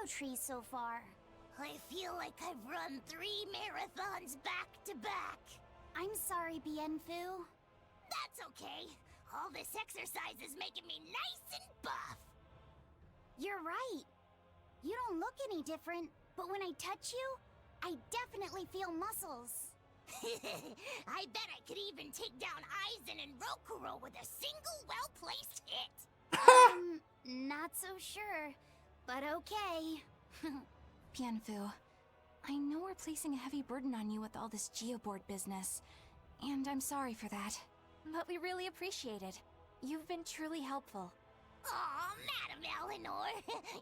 tree so far. I feel like I've run 3 marathons back to back. I'm sorry, Bienfu. That's okay. All this exercise is making me nice and buff. You're right. You don't look any different, but when I touch you, I definitely feel muscles. I bet I could even take down Aizen and Rokurou with a single well-placed hit. Not so sure, but okay. Bienfu, I know we're placing a heavy burden on you with all this geoboard business, and I'm sorry for that. But we really appreciate it. You've been truly helpful. Aw, Madam Eleanor,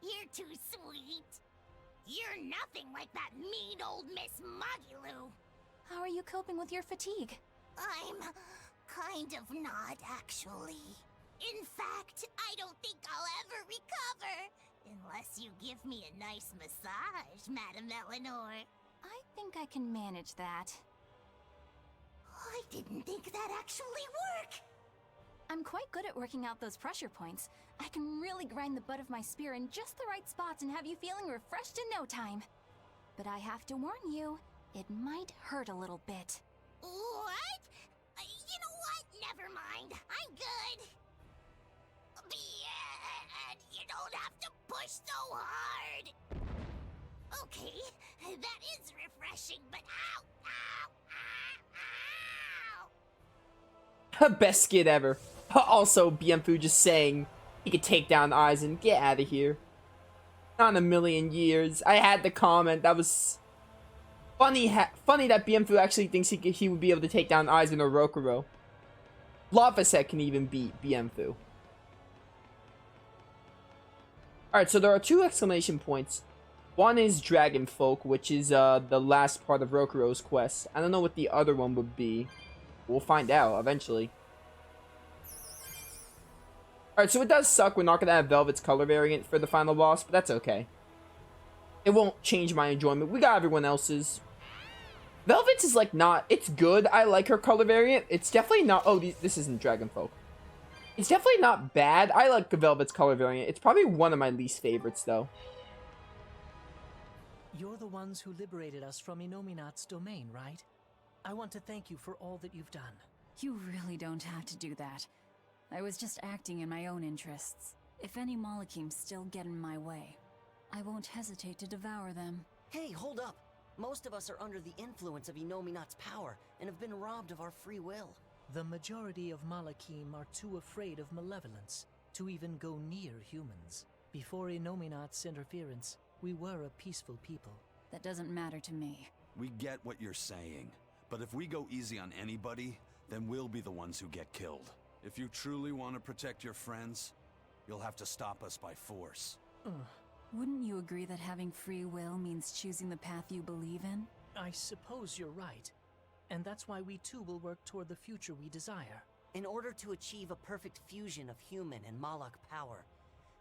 you're too sweet. You're nothing like that mean old Miss Magilu. How are you coping with your fatigue? I'm kind of not, actually. In fact, I don't think I'll ever recover. Unless you give me a nice massage, Madam Eleanor. I think I can manage that. I didn't think that actually worked. I'm quite good at working out those pressure points. I can really grind the butt of my spear in just the right spots and have you feeling refreshed in no time. But I have to warn you, it might hurt a little bit. What? You know what? Never mind. I'm good. You don't have to push so hard. Okay, that is refreshing, but ow, ow, ow, ow. Best skit ever. Also, Bienfu just saying he could take down Aizen. Get out of here. Not in a million years. I had to comment. That was funny. Funny that Bienfu actually thinks he would be able to take down Aizen or Rokurou. Lava Set can even beat Bienfu. Alright, so there are 2 exclamation points. One is Dragonfolk, which is the last part of Rokurou's quest. I don't know what the other one would be. We'll find out eventually. Alright, so it does suck we're not going to have Velvet's color variant for the final boss, but that's okay. It won't change my enjoyment. We got everyone else's. Velvet's is like not... It's good. I like her color variant. It's definitely not... Oh, this isn't Dragonfolk. It's definitely not bad. I like the Velvet's color variant. It's probably one of my least favorites, though. You're the ones who liberated us from Inominat's domain, right? I want to thank you for all that you've done. You really don't have to do that. I was just acting in my own interests. If any Malachims still get in my way, I won't hesitate to devour them. Hey, hold up! Most of us are under the influence of Inominat's power and have been robbed of our free will. The majority of Malachim are too afraid of malevolence to even go near humans. Before Inominat's interference, we were a peaceful people. That doesn't matter to me. We get what you're saying, but if we go easy on anybody, then we'll be the ones who get killed. If you truly want to protect your friends, you'll have to stop us by force. Wouldn't you agree that having free will means choosing the path you believe in? I suppose you're right. And that's why we too will work toward the future we desire. In order to achieve a perfect fusion of human and Malak power,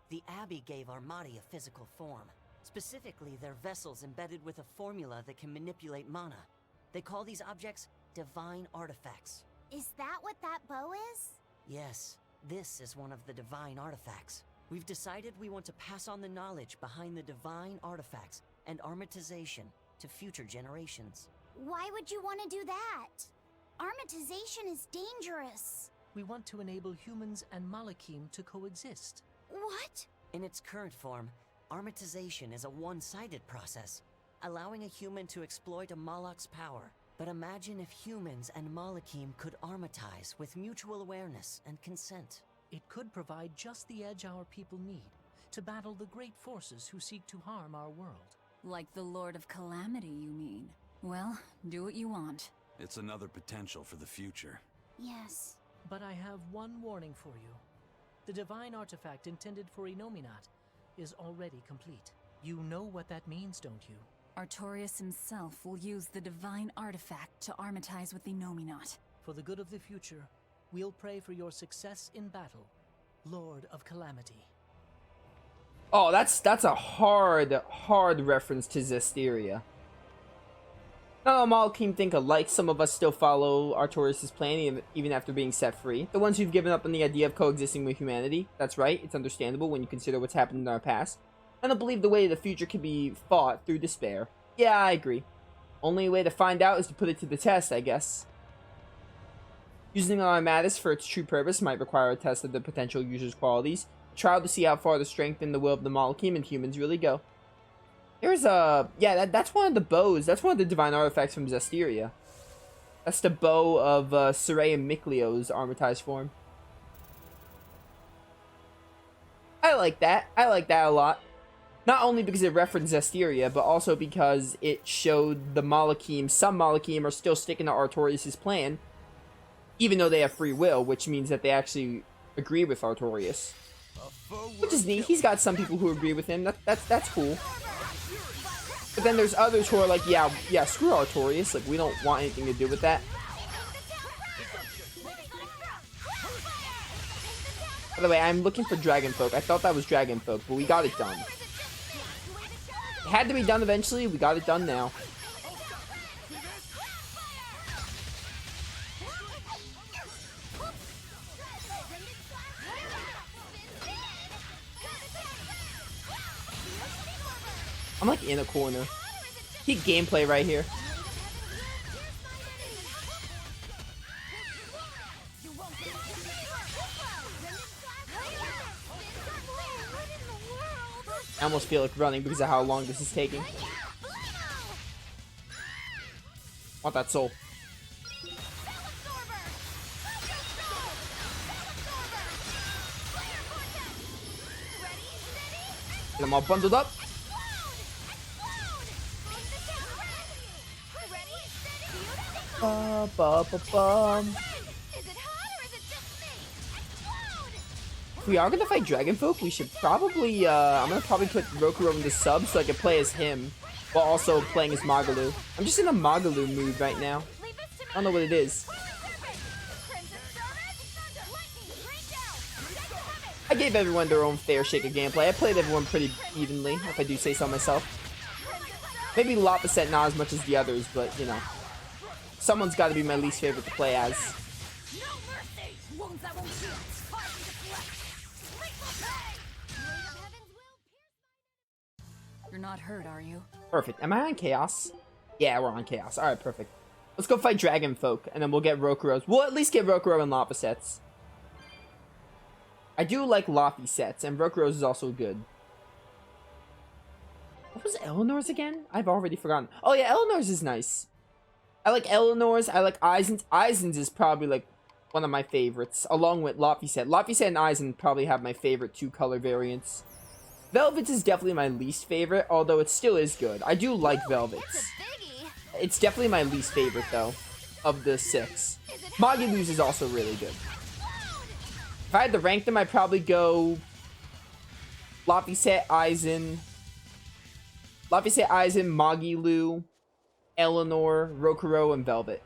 the Abbey gave Armadi a physical form. Specifically, they're vessels embedded with a formula that can manipulate mana. They call these objects divine artifacts. Is that what that bow is? Yes, this is one of the divine artifacts. We've decided we want to pass on the knowledge behind the divine artifacts and Armatization to future generations. Why would you want to do that? Armatization is dangerous. We want to enable humans and Malakim to coexist. What? In its current form, Armatization is a one-sided process, allowing a human to exploit a Malak's power. But imagine if humans and Malakim could armatize with mutual awareness and consent. It could provide just the edge our people need to battle the great forces who seek to harm our world. Like the Lord of Calamity, you mean? Well, do what you want. It's another potential for the future. Yes. But I have one warning for you. The divine artifact intended for Inominat is already complete. You know what that means, don't you? Artorias himself will use the divine artifact to armatize with Inominat. For the good of the future, we'll pray for your success in battle, Lord of Calamity. Oh, that's a hard reference to Zestiria. Not all Malakim think alike. Some of us still follow Artorias' plan even after being set free. The ones who've given up on the idea of coexisting with humanity. That's right, it's understandable when you consider what's happened in our past. I don't believe the way to the future can be fought through despair. Yeah, I agree. Only way to find out is to put it to the test, I guess. Using Armatus for its true purpose might require a test of the potential user's qualities. A trial to see how far the strength and the will of the Malachim and humans really go. There's a... yeah, that's one of the bows. That's one of the divine artifacts from Zestiria. That's the bow of Soraya Miklio's armatized form. I like that. I like that a lot. Not only because it referenced Zestiria, but also because it showed the Malachim, some Malachim are still sticking to Artorias' plan, even though they have free will, which means that they actually agree with Artorias. Which is neat. He's got some people who agree with him. That's cool. But then there's others who are like, yeah, screw Artorias. Like, we don't want anything to do with that. By the way, I'm looking for Dragonfolk. I thought that was Dragonfolk, but we got it done. It had to be done eventually. We got it done now. I'm like in a corner. Peak gameplay right here. I almost feel like running because of how long this is taking. Want that soul. Get them all bundled up. If we are gonna fight Dragonfolk, we should probably, I'm gonna probably put Rokurou in the sub so I can play as him, while also playing as Magalu. I'm just in a Magalu mood right now. I don't know what it is. I gave everyone their own fair shake of gameplay. I played everyone pretty evenly, if I do say so myself. Maybe Lopacet not as much as the others, but, you know. Someone's gotta be my least favorite to play as. You're not hurt, are you? Perfect. Am I on Chaos? Yeah, we're on Chaos. Alright, perfect. Let's go fight Dragonfolk, and then we'll get Rokurou's. We'll at least get Rokurou and Lopacets. I do like Loppy sets, and Rokurou's is also good. What was Eleanor's again? I've already forgotten. Oh yeah, Eleanor's is nice. I like Eleanor's, I like Eisen's. Eisen's is probably like one of my favorites, along with Lophyset. Lophyset and Eisen probably have my favorite two color variants. Velvet's is definitely my least favorite, although it still is good. I do like Velvet's. It's definitely my least favorite though, of the 6. Magilu's is also really good. If I had to rank them, I'd probably go Lophyset, Eisen, Magilu, Eleanor, Rokurou, and Velvet.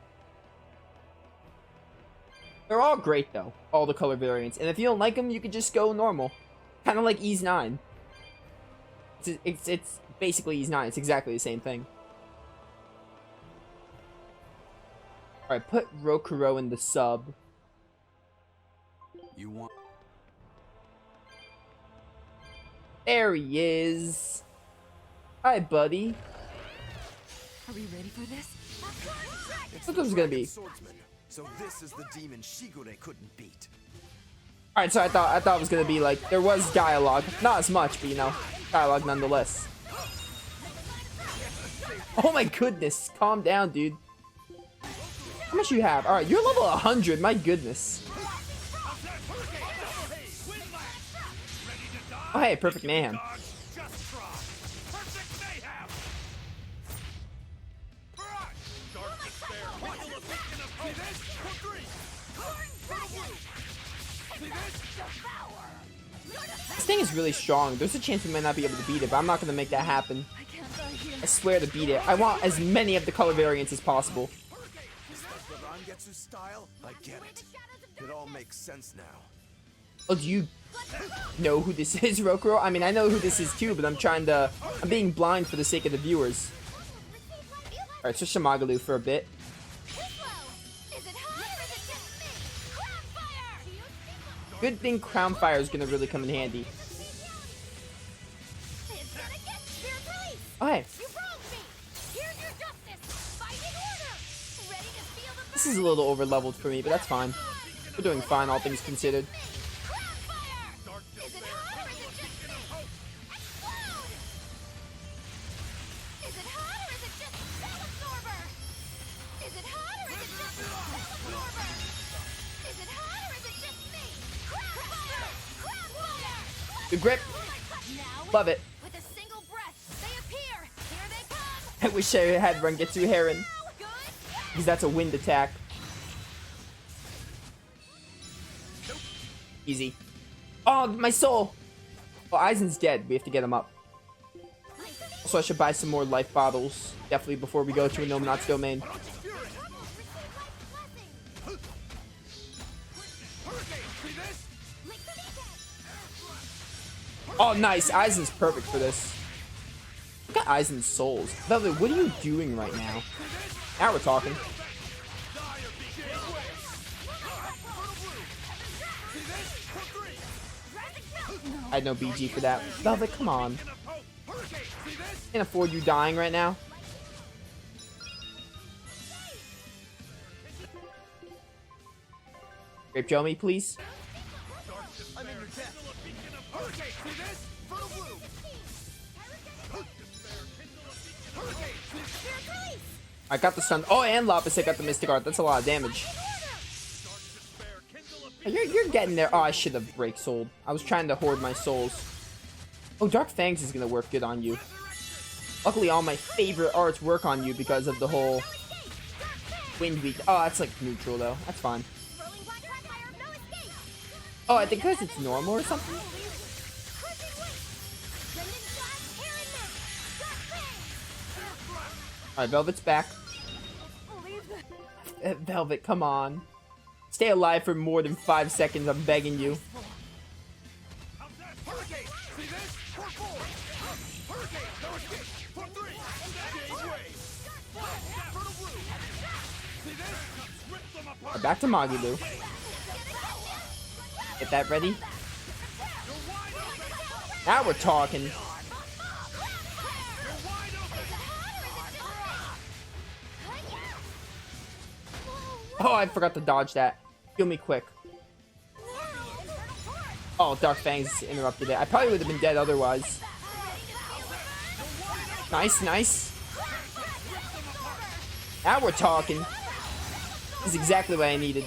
They're all great though, all the color variants. And if you don't like them, you could just go normal. Kind of like Ys 9. It's basically Ys 9. It's exactly the same thing. Alright, put Rokurou in the sub. You want... There he is. Hi, buddy. Are we ready for this? What this is gonna be? So this is the demon Shigure couldn't beat. Alright, so I thought it was gonna be like, there was dialogue. Not as much, but you know, dialogue nonetheless. Oh my goodness, calm down, dude. How much you have? Alright, you're level 100, my goodness. Oh hey, perfect mayhem. This thing is really strong. There's a chance we might not be able to beat it, but I'm not going to make that happen. I swear to beat it. I want as many of the color variants as possible. Style? I get it. It all makes sense now. Oh, do you know who this is, Rokurou? I mean, I know who this is too, but I'm being blind for the sake of the viewers. Alright, switch to Magalu for a bit. Good thing Crown Fire is gonna really come in handy. Okay. You broke me! Here's your justice! Fighting order! Ready to feel the This is a little over leveled for me, but that's fine. We're doing fine, all things considered. Crownfire! Is it hot or is it just me? Explode! Is it hot or is it just cell absorber? Is it hot or is it just cell absorber? Is it hot or is it just me? Crownfire! Crownfire! Good grip. Now, Love it. with a single breath, they appear! Here they come! I wish I had Run Get to Heron, Good? because that's a wind attack. Easy. Oh, my soul! Oh, Aizen's dead. We have to get him up. Also, I should buy some more life bottles. Definitely before we go to a Nominat's domain. Oh, nice. Aizen's perfect for this. Look at Aizen's souls. Velvet, what are you doing right now? Now we're talking. I had no BG for that. Velvet, come on. Can't afford you dying right now. Grape Joe me, please. I got the stun. Oh, and Lapis hit got the Mystic Art. That's a lot of damage. You're getting there. Oh, I should have break souled. I was trying to hoard my souls. Oh, Dark Fangs is gonna work good on you. Luckily, all my favorite arts work on you because of the whole wind weak. Oh, that's like neutral though. That's fine. Oh, I think because it's normal or something. Alright, Velvet's back. Velvet, come on. Stay alive for more than 5 seconds, I'm begging you. Right, back to Magilu. Get that ready. Now we're talking. Oh, I forgot to dodge that. Heal me quick. Oh, Dark Fangs interrupted it. I probably would have been dead otherwise. Nice, nice. Now we're talking. This is exactly what I needed.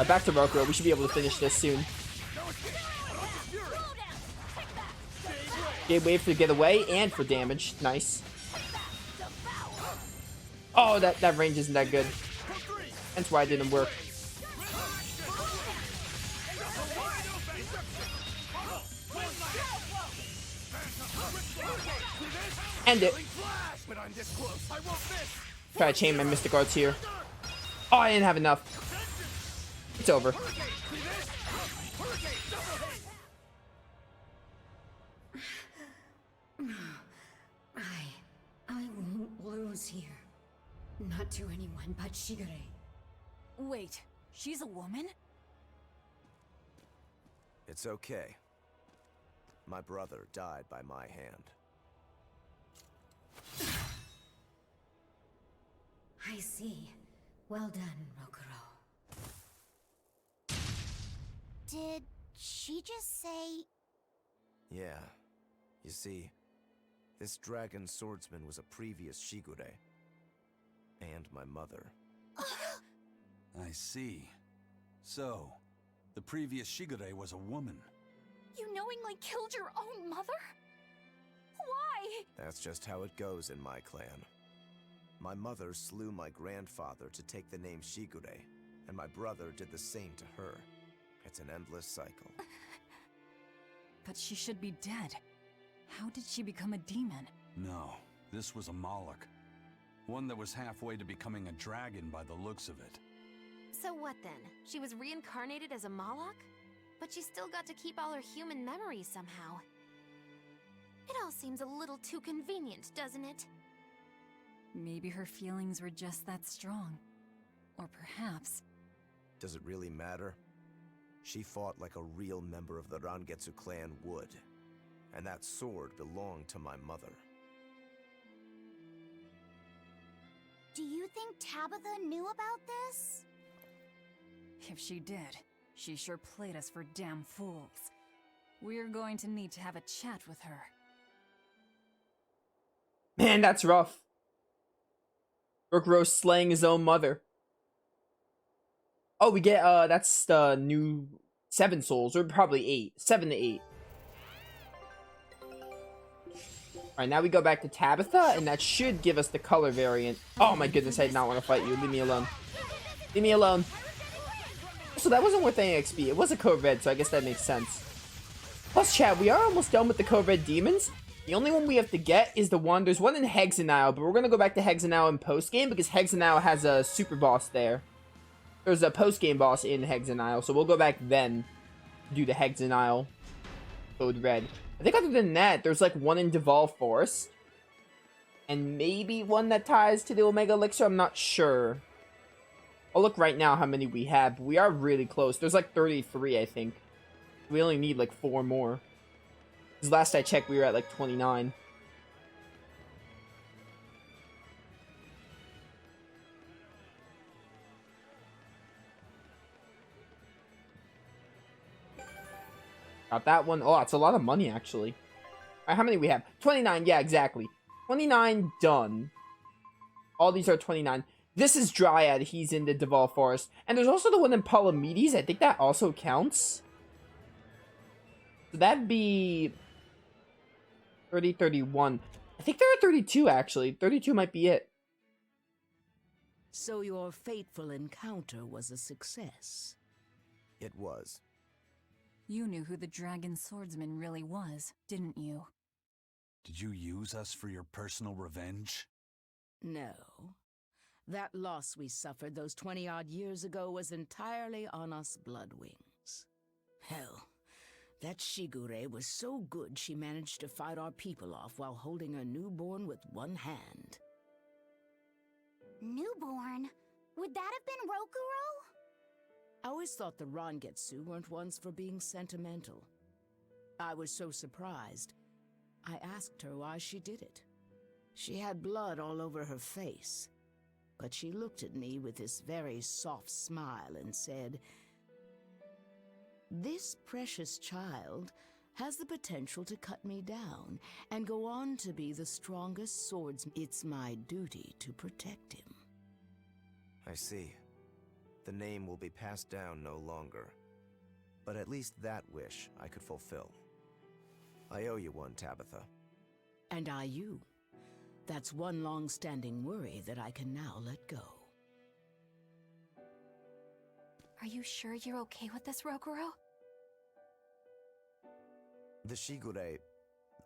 Back to Rokurou. We should be able to finish this soon. Gave wave for getaway and for damage. Nice. Oh, that range isn't that good. That's why it didn't work. End it. Try to chain my Mystic Arts here. Oh, I didn't have enough. It's over. I won't lose here. Not to anyone but Shigure. Wait, she's a woman? It's okay. My brother died by my hand. I see. Well done, Rokurou. Did she just say... Yeah. You see, this dragon swordsman was a previous Shigure. And my mother. I see. So, the previous Shigure was a woman. You knowingly killed your own mother? Why? That's just how it goes in my clan. My mother slew my grandfather to take the name Shigure, and my brother did the same to her. It's an endless cycle. But she should be dead. How did she become a demon? No, this was a Moloch. One that was halfway to becoming a dragon by the looks of it. So what then? She was reincarnated as a Moloch? But she still got to keep all her human memories somehow. It all seems a little too convenient, doesn't it? Maybe her feelings were just that strong. Or perhaps... Does it really matter? She fought like a real member of the Rangetsu clan would. and that sword belonged to my mother. Do you think Tabitha knew about this? If she did, she sure played us for damn fools. We're going to need to have a chat with her. Man, that's rough. Rokurou slaying his own mother. Oh, we get, that's the new 7 souls, or probably 8. 7 to 8. Alright, now we go back to Tabitha, and that should give us the color variant. Oh my goodness, I did not want to fight you. Leave me alone. Leave me alone. So that wasn't worth any XP. It was a code red, so I guess that makes sense. Plus, chat, we are almost done with the code red demons. The only one we have to get is the one. There's one in Hexenile, but we're going to go back to Hexenile in post-game because Hexenile has a super boss there. There's a post-game boss in Hexenile, so we'll go back then to do the Hexenile code red. I think other than that, there's like one in Duval Forest. And maybe one that ties to the Omega Elixir, I'm not sure. I'll look right now how many we have, but we are really close. There's like 33, I think. We only need like 4 more. Because last I checked, we were at like 29. Got that one. Oh, it's a lot of money, actually. Alright, how many we have? 29, yeah, exactly. 29 done. All these are 29. This is Dryad. He's in the Duval Forest. And there's also the one in Palamedes. I think that also counts. So that'd be 30, 31. I think there are 32, actually. 32 might be it. So your fateful encounter was a success. It was. You knew who the Dragon Swordsman really was, didn't you? Did you use us for your personal revenge? No. That loss we suffered those 20-odd years ago was entirely on us Bloodwings. Hell, that Shigure was so good she managed to fight our people off while holding her newborn with one hand. Newborn? Would that have been Rokurou? I always thought the Rangetsu weren't ones for being sentimental. I was so surprised. I asked her why she did it. She had blood all over her face, but she looked at me with this very soft smile and said, "This precious child has the potential to cut me down and go on to be the strongest swordsman. It's my duty to protect him." I see. The name will be passed down no longer. But at least that wish I could fulfill. I owe you one, Tabitha. And I you. That's one long-standing worry that I can now let go. Are you sure you're okay with this, Rokurou? The Shigure,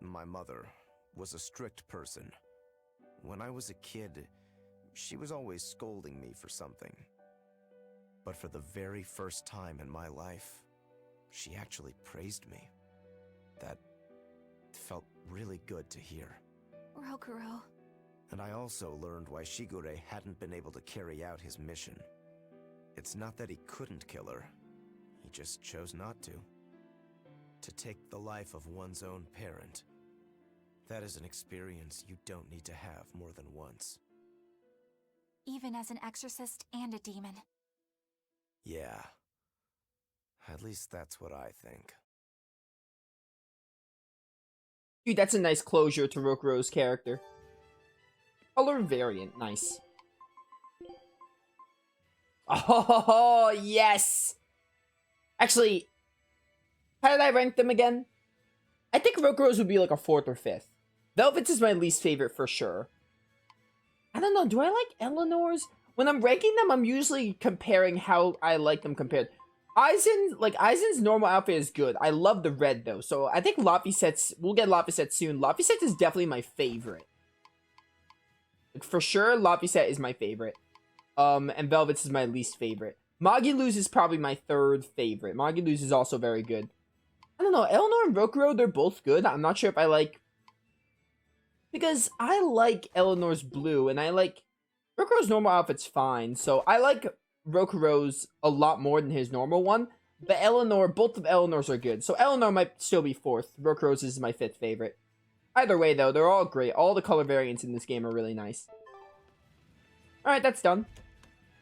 my mother, was a strict person. When I was a kid, she was always scolding me for something. But for the very first time in my life, she actually praised me. That felt really good to hear. Rokurou. And I also learned why Shigure hadn't been able to carry out his mission. It's not that he couldn't kill her. He just chose not to. To take the life of one's own parent. That is an experience you don't need to have more than once. Even as an exorcist and a demon. Yeah. At least that's what I think. Dude, that's a nice closure to Rokurou's character. Color variant, nice. Oh, yes! Actually, how did I rank them again? I think Rokurou's would be like a 4th or 5th. Velvet's is my least favorite for sure. I don't know, do I like Eleanor's? When I'm ranking them, I'm usually comparing how I like them compared. Aizen's normal outfit is good. I love the red, though. So, I think Laphicet's... We'll get Laphicet soon. Laphicet is definitely my favorite. Like, for sure, Laphicet is my favorite. And Velvet's is my least favorite. Magilou's is probably my 3rd favorite. Magilou's is also very good. I don't know. Eleanor and Rokurou, they're both good. I'm not sure if I like... Because I like Eleanor's blue, and I like... Rokurou's normal outfit's fine, so I like Rokurou's a lot more than his normal one, But Eleanor, both of Eleanor's are good. So Eleanor might still be 4th. Rokurou's is my 5th favorite. Either way, though, they're all great. All the color variants in this game are really nice. Alright, that's done.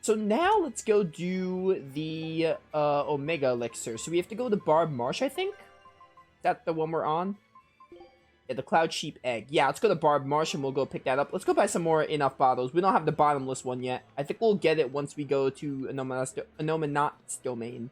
So now let's go do the Omega Elixir. So we have to go to Barb Marsh, I think? Is that the one we're on? Yeah, the Cloud Sheep Egg. Yeah, let's go to Barb Marsh and we'll go pick that up. Let's go buy some more enough bottles. We don't have the bottomless one yet. I think we'll get it once we go to Anomanat's domain.